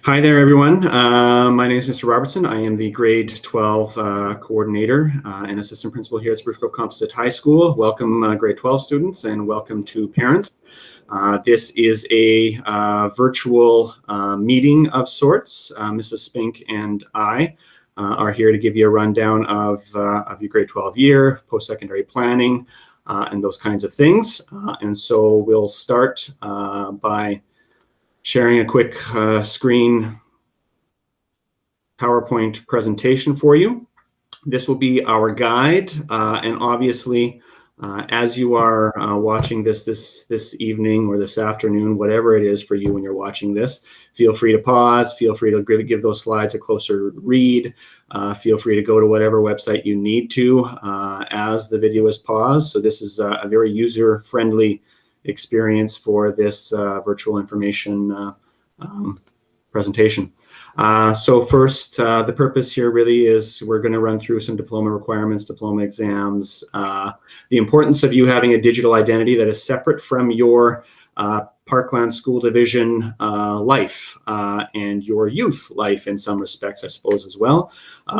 Hi there, everyone. My name is Mr. Robertson. I am the grade 12 coordinator and assistant principal here at Spruce Grove Composite High School. Welcome, grade 12 students, and welcome to parents. This is a virtual meeting of sorts. Mrs. Spink and I are here to give you a rundown of your grade 12 year, post-secondary planning, and those kinds of things. And so we'll start by sharing a quick screen PowerPoint presentation for you. This will be our guide, and obviously, as you are watching this evening or this afternoon, whatever it is for you when you're watching this, feel free to pause, feel free to give those slides a closer read, feel free to go to whatever website you need to as the video is paused. So this is a very user-friendly experience for this virtual information presentation. So first, the purpose here really is we're going to run through some diploma requirements, diploma exams, the importance of you having a digital identity that is separate from your Parkland School Division life and your youth life in some respects, I suppose, as well.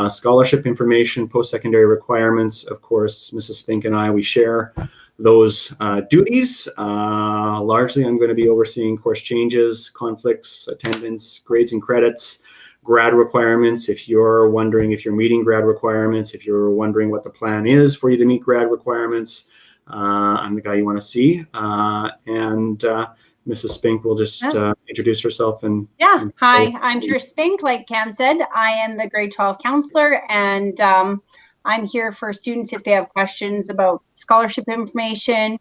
Scholarship information, post-secondary requirements. Of course, Mrs. Spink and I, we share those duties. Largely, I'm going to be overseeing course changes, conflicts, attendance, grades and credits, grad requirements. If you're wondering if you're meeting grad requirements, if you're wondering what the plan is for you to meet grad requirements, I'm the guy you want to see. And Mrs. Spink will just introduce herself. Hi, I'm Trish Spink. Like Cam said, I am the grade 12 counselor, and I'm here for students if they have questions about scholarship information,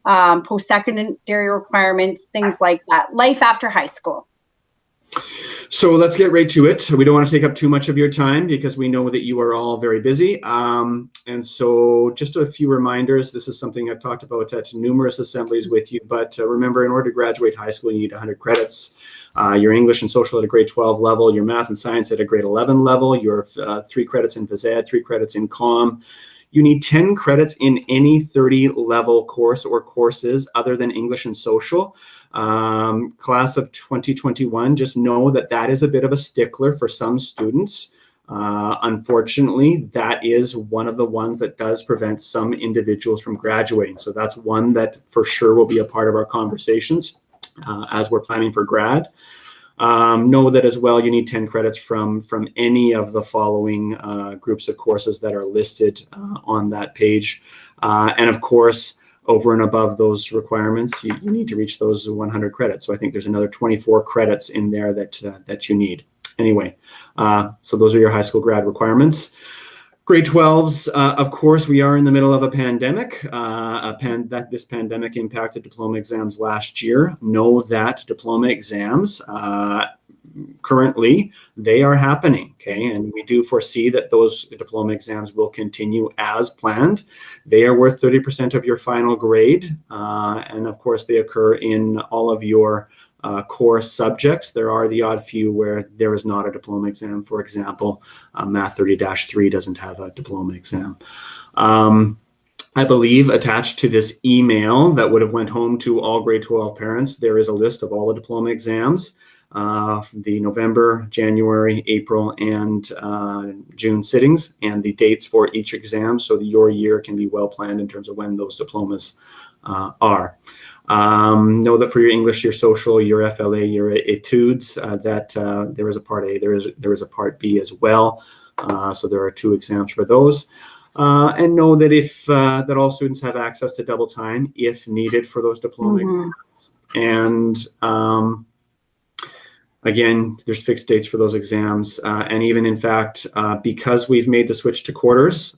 post-secondary requirements, things like that. Life after high school. So let's get right to it. We don't want to take up too much of your time because we know that you are all very busy. And so just a few reminders. This is something I've talked about at numerous assemblies with you, but remember, in order to graduate high school, you need 100 credits. Your English and social at a grade 12 level, your math and science at a grade 11 level, your 3 credits in phys ed, 3 credits in comm. You need 10 credits in any 30 level course or courses other than English and social. Class of 2021, just know that that is a bit of a stickler for some students. Unfortunately, that is one of the ones that does prevent some individuals from graduating. So that's one that for sure will be a part of our conversations as we're planning for grad. Know that as well, you need 10 credits from any of the following groups of courses that are listed on that page. And of course, over and above those requirements, you need to reach those 100 credits. So I think there's another 24 credits in there that you need. Anyway, so those are your high school grad requirements. Grade 12s, of course, we are in the middle of a pandemic. This pandemic impacted diploma exams last year. Know that diploma exams, currently, they are happening, okay? And we do foresee that those diploma exams will continue as planned. They are worth 30% of your final grade. And of course, they occur in all of your core subjects. There are the odd few where there is not a diploma exam. For example, Math 30-3 doesn't have a diploma exam. I believe attached to this email that would have went home to all grade 12 parents, there is a list of all the diploma exams, the November, January, April, and June sittings, and the dates for each exam, so that your year can be well planned in terms of when those diplomas are. Know that for your English, your social, your FLA, your etudes, that there is a part A, there is a part B as well. So there are 2 exams for those. And know that if that all students have access to double time if needed for those diploma exams. And again, there's fixed dates for those exams. And even in fact, because we've made the switch to quarters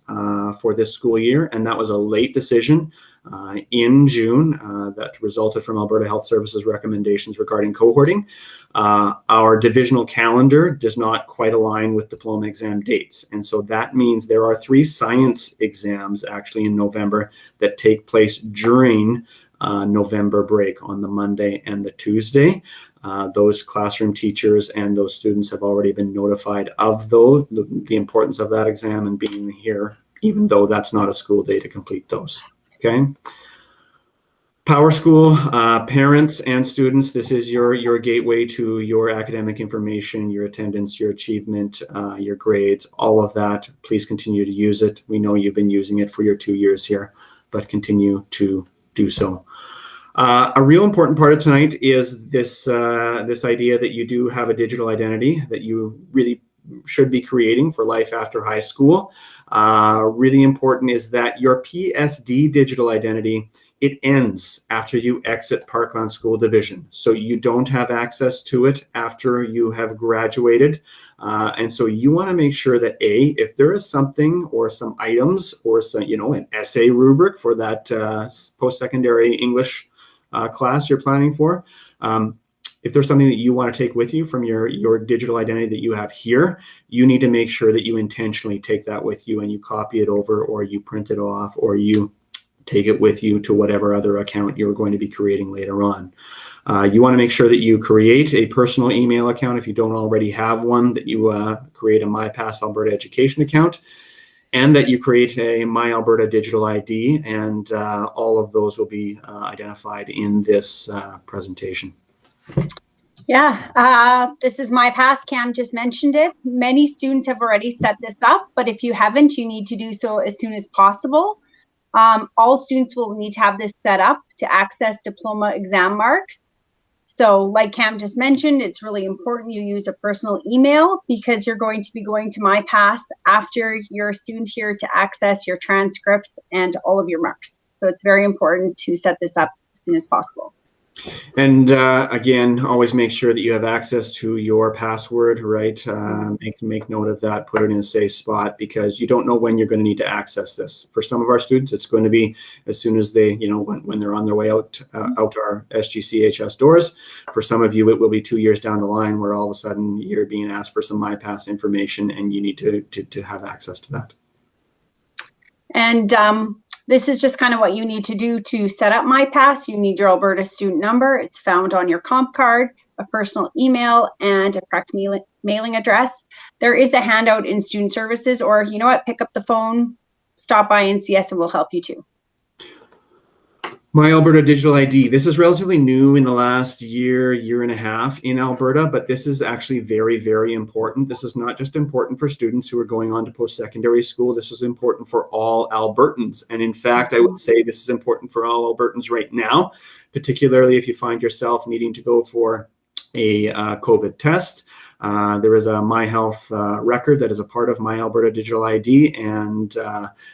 for this school year, and that was a late decision in June that resulted from Alberta Health Services recommendations regarding cohorting, our divisional calendar does not quite align with diploma exam dates. And so that means there are 3 science exams actually in November that take place during November break on the Monday and the Tuesday. Those classroom teachers and those students have already been notified of the importance of that exam and being here, even though that's not a school day to complete those. Okay. PowerSchool, parents and students, this is your gateway to your academic information, your attendance, your achievement, your grades, all of that. Please continue to use it. We know you've been using it for your 2 years here, but continue to do so. A real important part of tonight is this idea that you do have a digital identity that you really should be creating for life after high school. Really important is that your PSD digital identity, it ends after you exit Parkland School Division. So you don't have access to it after you have graduated. And so you want to make sure that if there is something or some items or some, an essay rubric for that post-secondary English class you're planning for, if there's something that you want to take with you from your digital identity that you have here, you need to make sure that you intentionally take that with you and you copy it over, or you print it off, or you take it with you to whatever other account you're going to be creating later on. You want to make sure that you create a personal email account if you don't already have one, that you create a MyPass Alberta Education account, and that you create a My Alberta Digital ID, and all of those will be identified in this presentation. Yeah, this is MyPass. Cam just mentioned it. Many students have already set this up, but if you haven't, you need to do so as soon as possible. All students will need to have this set up to access diploma exam marks. So like Cam just mentioned, it's really important you use a personal email, because you're going to be going to MyPass after you're a student here to access your transcripts and all of your marks. So it's very important to set this up as soon as possible. And again, always make sure that you have access to your password, right? Make note of that, put it in a safe spot, because you don't know when you're going to need to access this. For some of our students, it's going to be as soon as they, when they're on their way out our SGCHS doors. For some of you, it will be 2 years down the line where all of a sudden you're being asked for some MyPass information and you need to have access to that. And this is just kind of what you need to do to set up MyPass. You need your Alberta student number. It's found on your comp card, a personal email, and a correct mailing address. There is a handout in student services, or you know what, pick up the phone, stop by and see us, and we'll help you too. My Alberta Digital ID. This is relatively new in the last year and a half in Alberta, but this is actually very, very important. This is not just important for students who are going on to post-secondary school. This is important for all Albertans. And in fact, I would say this is important for all Albertans right now, particularly if you find yourself needing to go for a COVID test. There is a My Health record that is a part of My Alberta Digital ID, and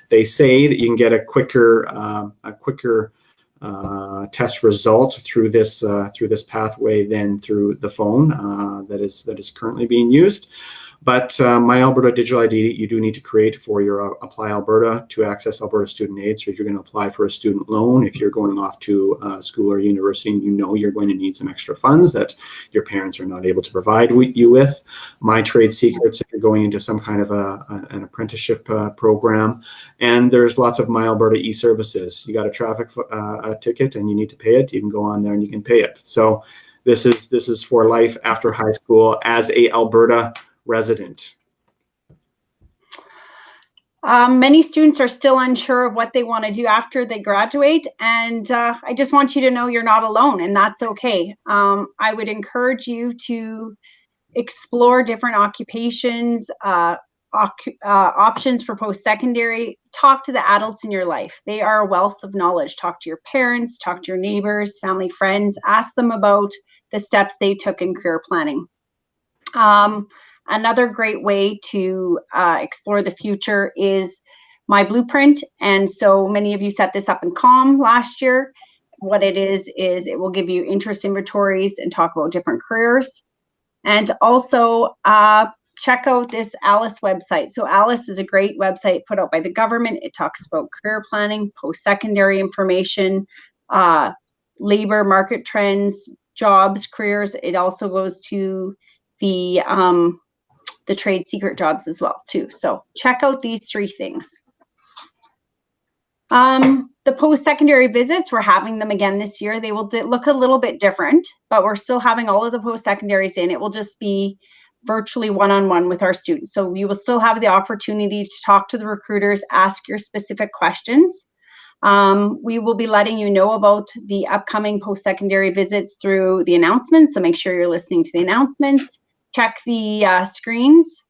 they say that you can get a quicker test result through this pathway than through the phone that is currently being used. But My Alberta Digital ID, you do need to create for your Apply Alberta to access Alberta student aid. So if you're going to apply for a student loan, if you're going off to school or university and you know you're going to need some extra funds that your parents are not able to provide you with, My Trade Secrets if you're going into some kind of an apprenticeship program. And there's lots of My Alberta e-services. You got a traffic ticket and you need to pay it, you can go on there and you can pay it. So this is for life after high school as a Alberta resident. Many students are still unsure of what they want to do after they graduate, and I just want you to know you're not alone, and that's okay. I would encourage you to explore different occupations, options for post-secondary. Talk to the adults in your life. They are a wealth of knowledge. Talk to your parents, talk to your neighbors, family, friends. Ask them about the steps they took in career planning. Another great way to explore the future is My Blueprint. And so many of you set this up in COM last year. What it is it will give you interest inventories and talk about different careers. And also check out this ALICE website. So ALICE is a great website put out by the government. It talks about career planning, post-secondary information, labor market trends, jobs, careers. It also goes to the trade secret jobs as well too. So check out these 3 things. The post-secondary visits, we're having them again this year. They will look a little bit different, but we're still having all of the post-secondaries in. It will just be virtually one-on-one with our students. So you will still have the opportunity to talk to the recruiters, ask your specific questions. We will be letting you know about the upcoming post-secondary visits through the announcements, so make sure you're listening to the announcements. Check the screens.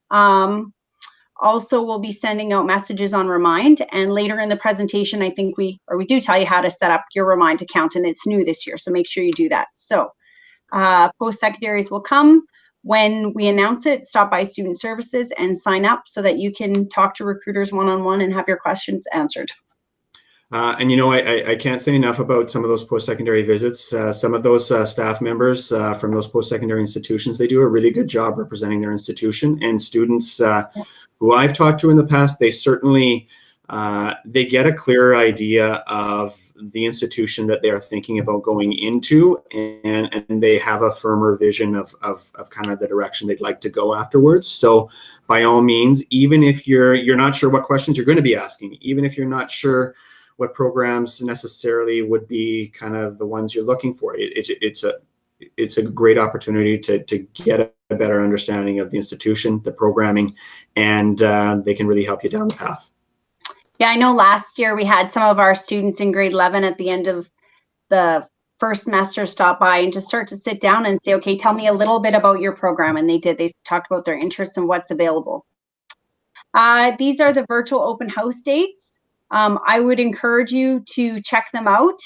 Also, we'll be sending out messages on Remind, and later in the presentation, I think we do tell you how to set up your Remind account, and it's new this year, so make sure you do that. So post-secondaries will come when we announce it. Stop by Student Services and sign up so that you can talk to recruiters one-on-one and have your questions answered. And you know, I can't say enough about some of those post-secondary visits. Some of those staff members from those post-secondary institutions, they do a really good job representing their institution, and students who I've talked to in the past, they certainly, they get a clearer idea of the institution that they are thinking about going into, and they have a firmer vision of kind of the direction they'd like to go afterwards. So by all means, even if you're not sure what questions you're going to be asking, even if you're not sure what programs necessarily would be kind of the ones you're looking for, it's a great opportunity to get a better understanding of the institution, the programming, and they can really help you down the path. Yeah, I know last year we had some of our students in grade 11 at the end of the first semester stop by and just start to sit down and say, okay, tell me a little bit about your program. And they did. They talked about their interests and what's available. These are the virtual open house dates. I would encourage you to check them out.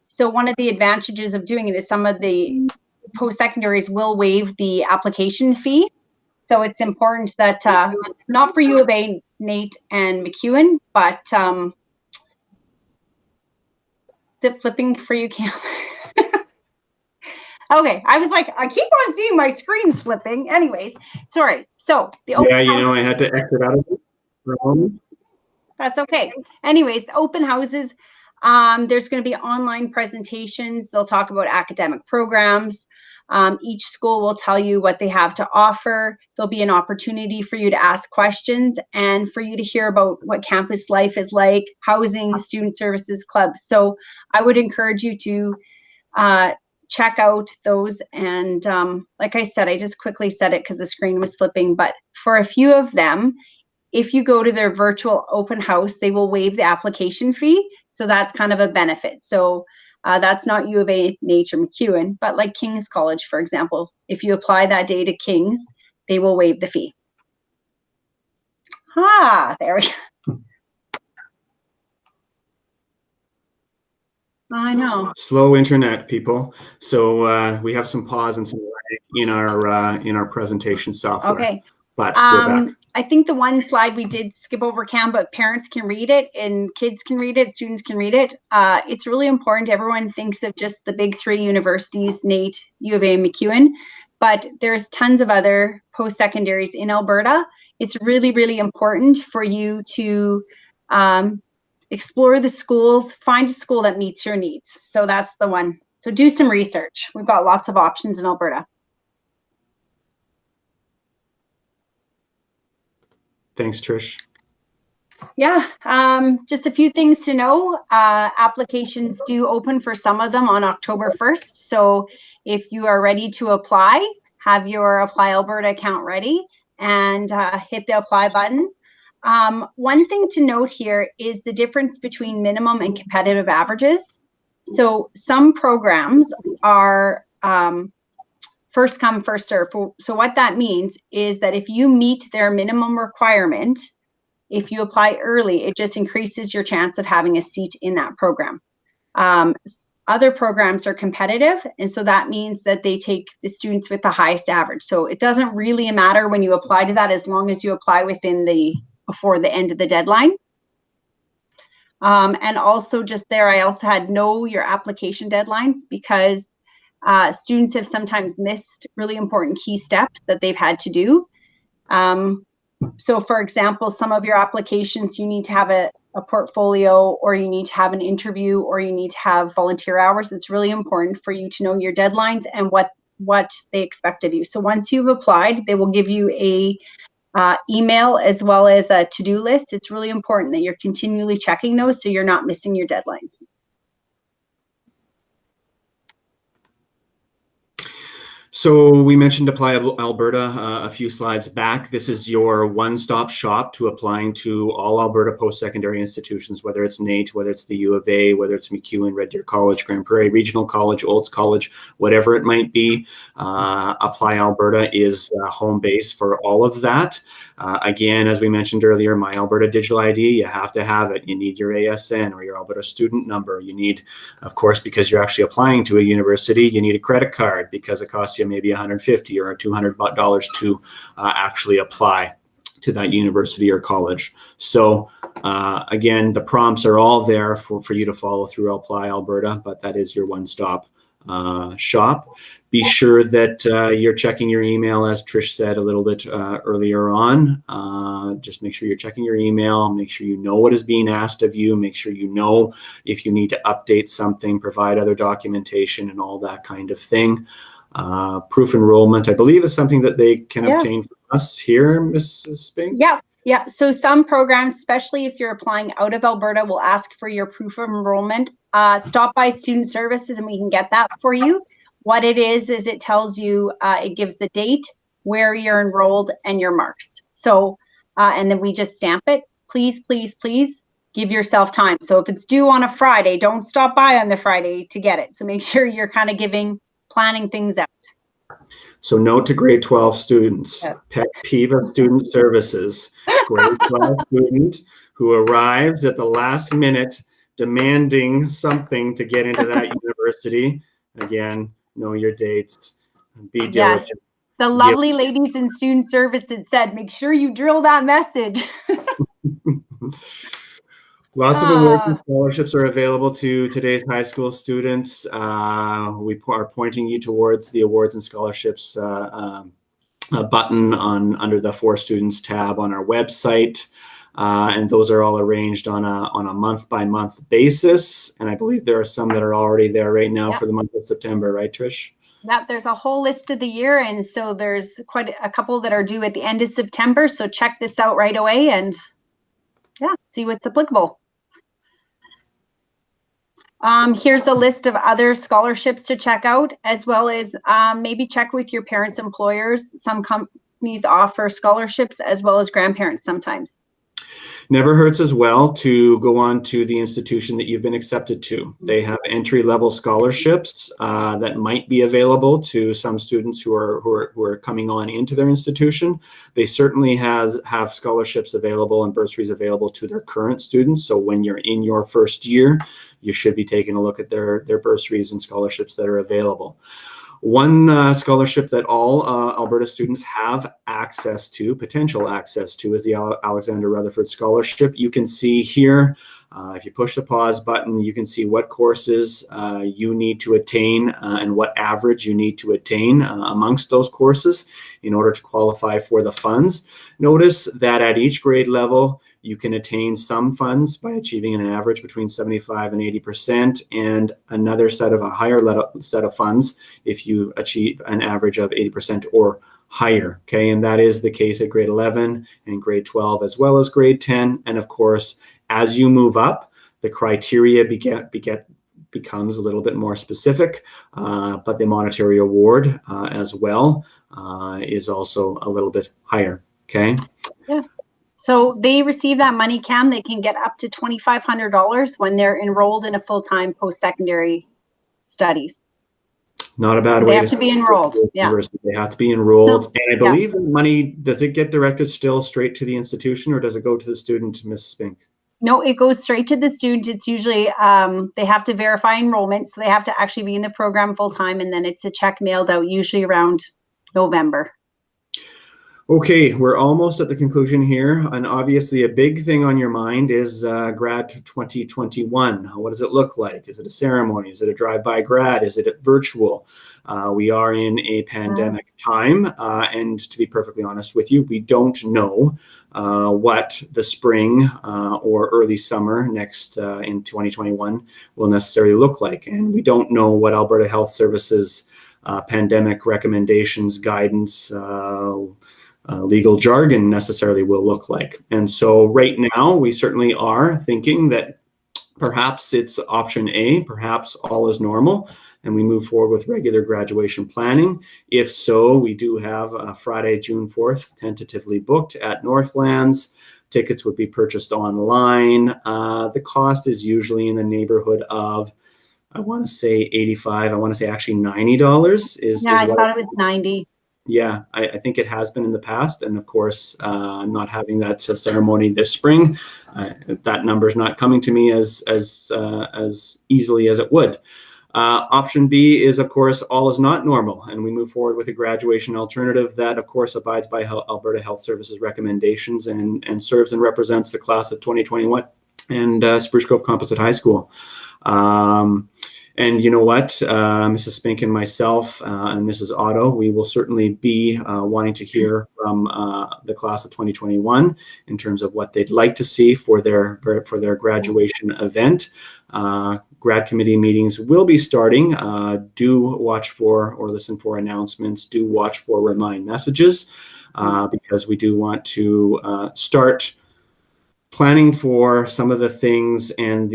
So one of the advantages of doing it is some of the post-secondaries will waive the application fee. So it's important that, not for U of A, Nate and McEwen, but is it flipping for you, Cam? Okay, I was like, I keep on seeing my screens flipping. Anyways, sorry. So the open you house, know, I had to exit out of it for a moment. That's okay. Anyways, the open houses, there's going to be online presentations. They'll talk about academic programs. Each school will tell you what they have to offer. There'll be an opportunity for you to ask questions and for you to hear about what campus life is like, housing, student services, clubs. So I would encourage you to check out those. And like I said, I just quickly said it because the screen was flipping, but for a few of them, if you go to their virtual open house, they will waive the application fee. So that's kind of a benefit. So that's not U of A, Nate, or McEwen, but like King's College, for example, if you apply that day to King's, they will waive the fee. There we go. I know. Slow internet, people. So we have some pause and some lag in our presentation software. Okay. But we're back. I think the one slide we did skip over, Cam, but parents can read it and kids can read it, students can read it. It's really important. Everyone thinks of just the big three universities, Nate, U of A, and McEwen, but there's tons of other post-secondaries in Alberta. It's really, really important for you to explore the schools, find a school that meets your needs. So that's the one. So do some research. We've got lots of options in Alberta. Thanks, Trish. Yeah, just a few things to know. Applications do open for some of them on October 1st. So if you are ready to apply, have your Apply Alberta account ready and hit the apply button. One thing to note here is the difference between minimum and competitive averages. So some programs are first come, first serve. So what that means is that if you meet their minimum requirement, if you apply early, it just increases your chance of having a seat in that program. Other programs are competitive, and so that means that they take the students with the highest average. So it doesn't really matter when you apply to that as long as you apply before the end of the deadline. And also just there, I also had know your application deadlines because students have sometimes missed really important key steps that they've had to do. So for example, some of your applications, you need to have a portfolio, or you need to have an interview, or you need to have volunteer hours. It's really important for you to know your deadlines and what they expect of you. So once you've applied, they will give you a email as well as a to-do list. It's really important that you're continually checking those so you're not missing your deadlines. So we mentioned Apply Alberta a few slides back. This is your one-stop shop to applying to all Alberta post-secondary institutions, whether it's NAIT, whether it's the U of A, whether it's McEwen, Red Deer College, Grand Prairie Regional College, Olds College, whatever it might be. Apply Alberta is home base for all of that. Again, as we mentioned earlier, My Alberta Digital ID, you have to have it. You need your ASN or your Alberta student number. You need, of course, because you're actually applying to a university, you need a credit card because it costs you maybe $150 or $200 to actually apply to that university or college. So again, the prompts are all there for you to follow through Apply Alberta, but that is your one-stop shop. Be sure that you're checking your email, as Trish said a little bit earlier on. Just make sure you're checking your email. Make sure you know what is being asked of you. Make sure you know if you need to update something, provide other documentation, and all that kind of thing. Proof enrollment, I believe, is something that they can obtain from us here, Mrs. Spink. Yeah. So some programs, especially if you're applying out of Alberta, will ask for your proof of enrollment. Stop by Student Services and we can get that for you. What it is it tells you, it gives the date, where you're enrolled, and your marks. So, and then we just stamp it. Please, please, please give yourself time. So if it's due on a Friday, don't stop by on the Friday to get it. So make sure you're kind of planning things out. So note to grade 12 students, pet peeve of Student Services, grade 12 student who arrives at the last minute demanding something to get into that university. Again, know your dates, be diligent. Yes. The lovely ladies in Student Services said, make sure you drill that message. Lots of awards and scholarships are available to today's high school students. We are pointing you towards the awards and scholarships button under the For Students tab on our website. And those are all arranged on a month-by-month basis. And I believe there are some that are already there right now for the month of September, right, Trish? There's a whole list of the year, and so there's quite a couple that are due at the end of September. So check this out right away and see what's applicable. Here's a list of other scholarships to check out, as well as maybe check with your parents' employers. Some companies offer scholarships as well as grandparents sometimes. Never hurts as well to go on to the institution that you've been accepted to. They have entry-level scholarships that might be available to some students who are coming on into their institution. They certainly have scholarships available and bursaries available to their current students. So when you're in your first year, you should be taking a look at their bursaries and scholarships that are available. One scholarship that all Alberta students have access to, potential access to, is the Alexander Rutherford Scholarship. You can see here, if you push the pause button, you can see what courses you need to attain and what average you need to attain amongst those courses in order to qualify for the funds. Notice that at each grade level, you can attain some funds by achieving an average between 75 and 80%, and another set of a higher set of funds if you achieve an average of 80% or higher. Okay, and that is the case at grade 11 and grade 12, as well as grade 10. And of course, as you move up, the criteria becomes a little bit more specific, but the monetary award as well is also a little bit higher. Okay. Yeah. So they receive that money, Cam. They can get up to $2,500 when they're enrolled in a full-time post-secondary studies. Not a bad way. They have to be enrolled. Yeah. They have to be enrolled. And I believe the money, does it get directed still straight to the institution, or does it go to the student, Ms. Spink? No, it goes straight to the student. It's usually, they have to verify enrollment. So they have to actually be in the program full-time, and then it's a check mailed out usually around November. Okay, we're almost at the conclusion here, and obviously a big thing on your mind is Grad 2021. What does it look like? Is it a ceremony? Is it a drive-by grad? Is it virtual? We are in a pandemic time, and to be perfectly honest with you, we don't know what the spring or early summer next in 2021 will necessarily look like, and we don't know what Alberta Health Services pandemic recommendations, guidance, legal jargon necessarily will look like. And so right now, we certainly are thinking that Perhaps it's option A, perhaps all is normal, and we move forward with regular graduation planning. If so, we do have Friday, June 4th, tentatively booked at Northlands. Tickets would be purchased online. The cost is usually in the neighborhood of, I want to say 85, I want to say actually $90 Yeah, I thought it was 90. Yeah, I think it has been in the past. And of course, not having that ceremony this spring, that number is not coming to me as easily as it would. Option B is, of course, all is not normal, and we move forward with a graduation alternative that, of course, abides by Alberta Health Services recommendations and serves and represents the class of 2021 and Spruce Grove Composite High School. And you know what, Mrs. Spink and myself and Mrs. Otto, we will certainly be wanting to hear from the class of 2021 in terms of what they'd like to see for their graduation event. Grad committee meetings will be starting. Do watch for or listen for announcements. Do watch for remind messages because we do want to start planning for some of the things and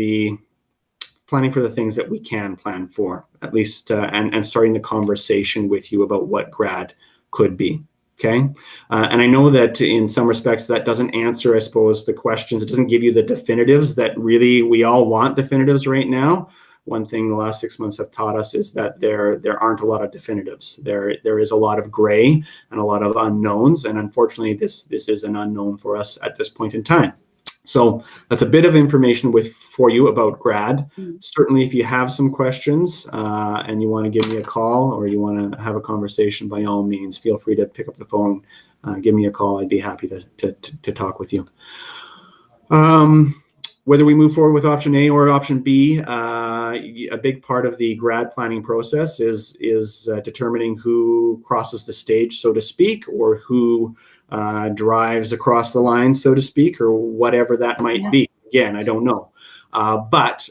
planning for the things that we can plan for, at least, and starting the conversation with you about what grad could be, okay? And I know that in some respects that doesn't answer, I suppose, the questions. It doesn't give you the definitives that really we all want definitives right now. One thing the last 6 months have taught us is that there aren't a lot of definitives. There is a lot of gray and a lot of unknowns, and unfortunately this is an unknown for us at this point in time. So that's a bit of information for you about grad. Certainly, if you have some questions and you want to give me a call or you want to have a conversation, by all means, feel free to pick up the phone, give me a call. I'd be happy to talk with you. Whether we move forward with option A or option B, a big part of the grad planning process is determining who crosses the stage, so to speak, or who drives across the line, so to speak, or whatever that might be. Again, I don't know. But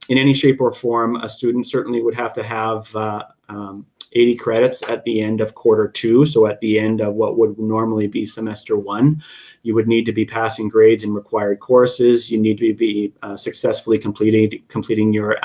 in any shape or form, a student certainly would have to have 80 credits at the end of quarter 2. So at the end of what would normally be semester 1, you would need to be passing grades in required courses. You need to be successfully completing your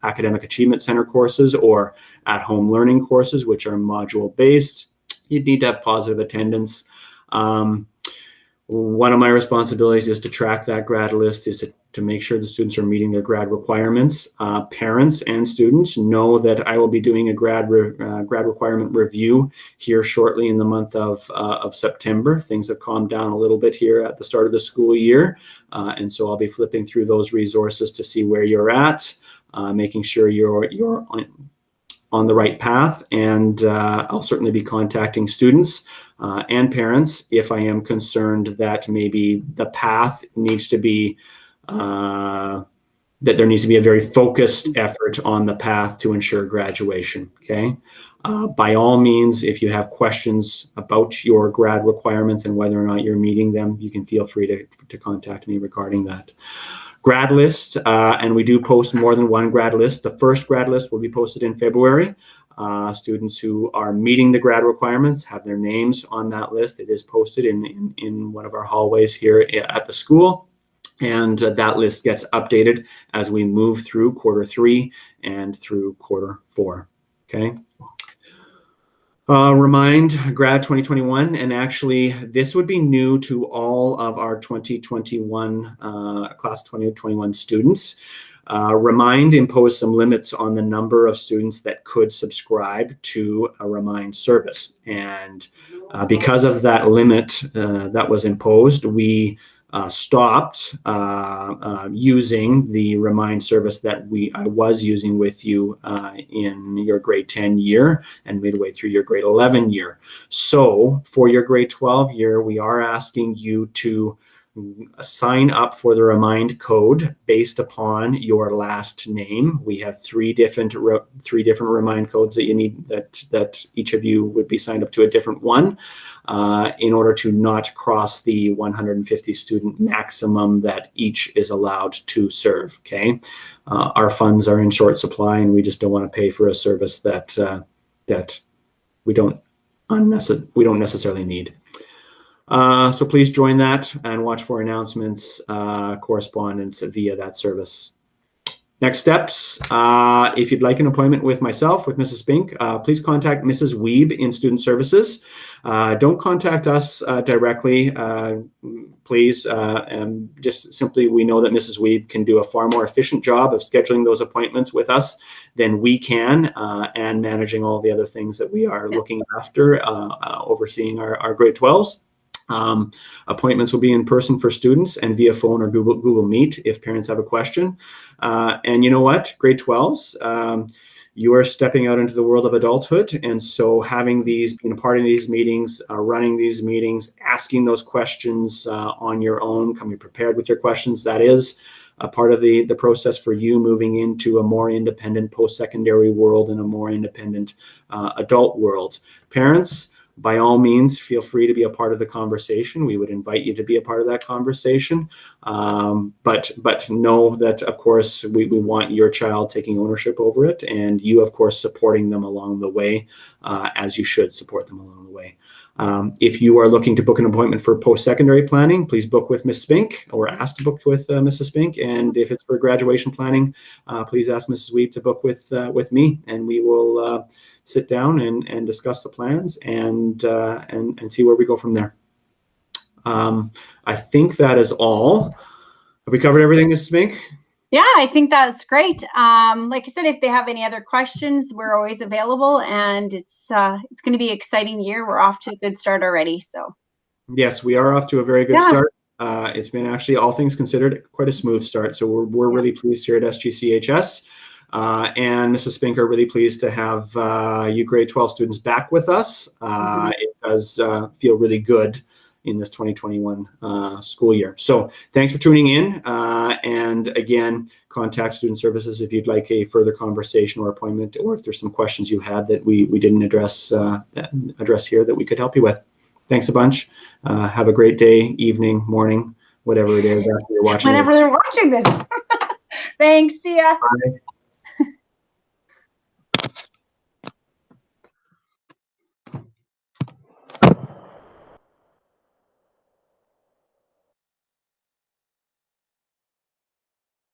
Academic Achievement Center courses or at-home learning courses, which are module-based. You'd need to have positive attendance. One of my responsibilities is to track that grad list, is to make sure the students are meeting their grad requirements. Parents and students know that I will be doing a grad requirement review here shortly in the month of September. Things have calmed down a little bit here at the start of the school year. And so I'll be flipping through those resources to see where you're at, making sure you're on the right path. And I'll certainly be contacting students and parents if I am concerned that maybe the path needs to be, that there needs to be a very focused effort on the path to ensure graduation, okay? By all means, if you have questions about your grad requirements and whether or not you're meeting them, you can feel free to contact me regarding that. Grad list, and we do post more than one grad list. The first grad list will be posted in February. Students who are meeting the grad requirements have their names on that list. It is posted in one of our hallways here at the school. And that list gets updated as we move through quarter 3 and through quarter 4, okay? Remind Grad 2021, and actually this would be new to all of our 2021, class 2021 students. Remind imposed some limits on the number of students that could subscribe to a Remind service. And because of that limit that was imposed, we stopped using the Remind service that I was using with you in your grade 10 year and midway through your grade 11 year. So for your grade 12 year, we are asking you to sign up for the Remind code based upon your last name. We have three different Remind codes that you need, that each of you would be signed up to a different one in order to not cross the 150 student maximum that each is allowed to serve, okay? Our funds are in short supply and we just don't want to pay for a service that we don't necessarily need. So please join that and watch for announcements, correspondence via that service. Next steps, if you'd like an appointment with myself, with Mrs. Spink, please contact Mrs. Weeb in Student Services. Don't contact us directly, please. And just simply, we know that Mrs. Weeb can do a far more efficient job of scheduling those appointments with us than we can, and managing all the other things that we are looking after, overseeing our grade 12s. Appointments will be in person for students and via phone or Google Meet if parents have a question. And you know what, grade 12s, you are stepping out into the world of adulthood. And so having these, being a part of these meetings, running these meetings, asking those questions on your own, coming prepared with your questions, that is a part of the process for you moving into a more independent post-secondary world and a more independent adult world. Parents, by all means, feel free to be a part of the conversation. We would invite you to be a part of that conversation. But know that, of course, we want your child taking ownership over it, and you, of course, supporting them along the way, as you should support them along the way. If you are looking to book an appointment for post-secondary planning, please book with Ms. Spink, or ask to book with Mrs. Spink. And if it's for graduation planning, please ask Mrs. Weeb to book with me, and we will sit down and discuss the plans and see where we go from there. I think that is all. Have we covered everything, Mrs. Spink? Yeah, I think that's great. Like I said, if they have any other questions, we're always available, and it's going to be an exciting year. We're off to a good start already. So yes, we are off to a very good start. It's been actually, all things considered, quite a smooth start. So we're really pleased here at SGCHS. And Mrs. Spink are really pleased to have you grade 12 students back with us. It does feel really good in this 2021 school year. So thanks for tuning in. And again, contact Student Services if you'd like a further conversation or appointment, or if there's some questions you had that we didn't address here that we could help you with. Thanks a bunch. Have a great day, evening, morning, whatever it is after you're watching. Whenever they're watching this. Thanks. See ya. Bye.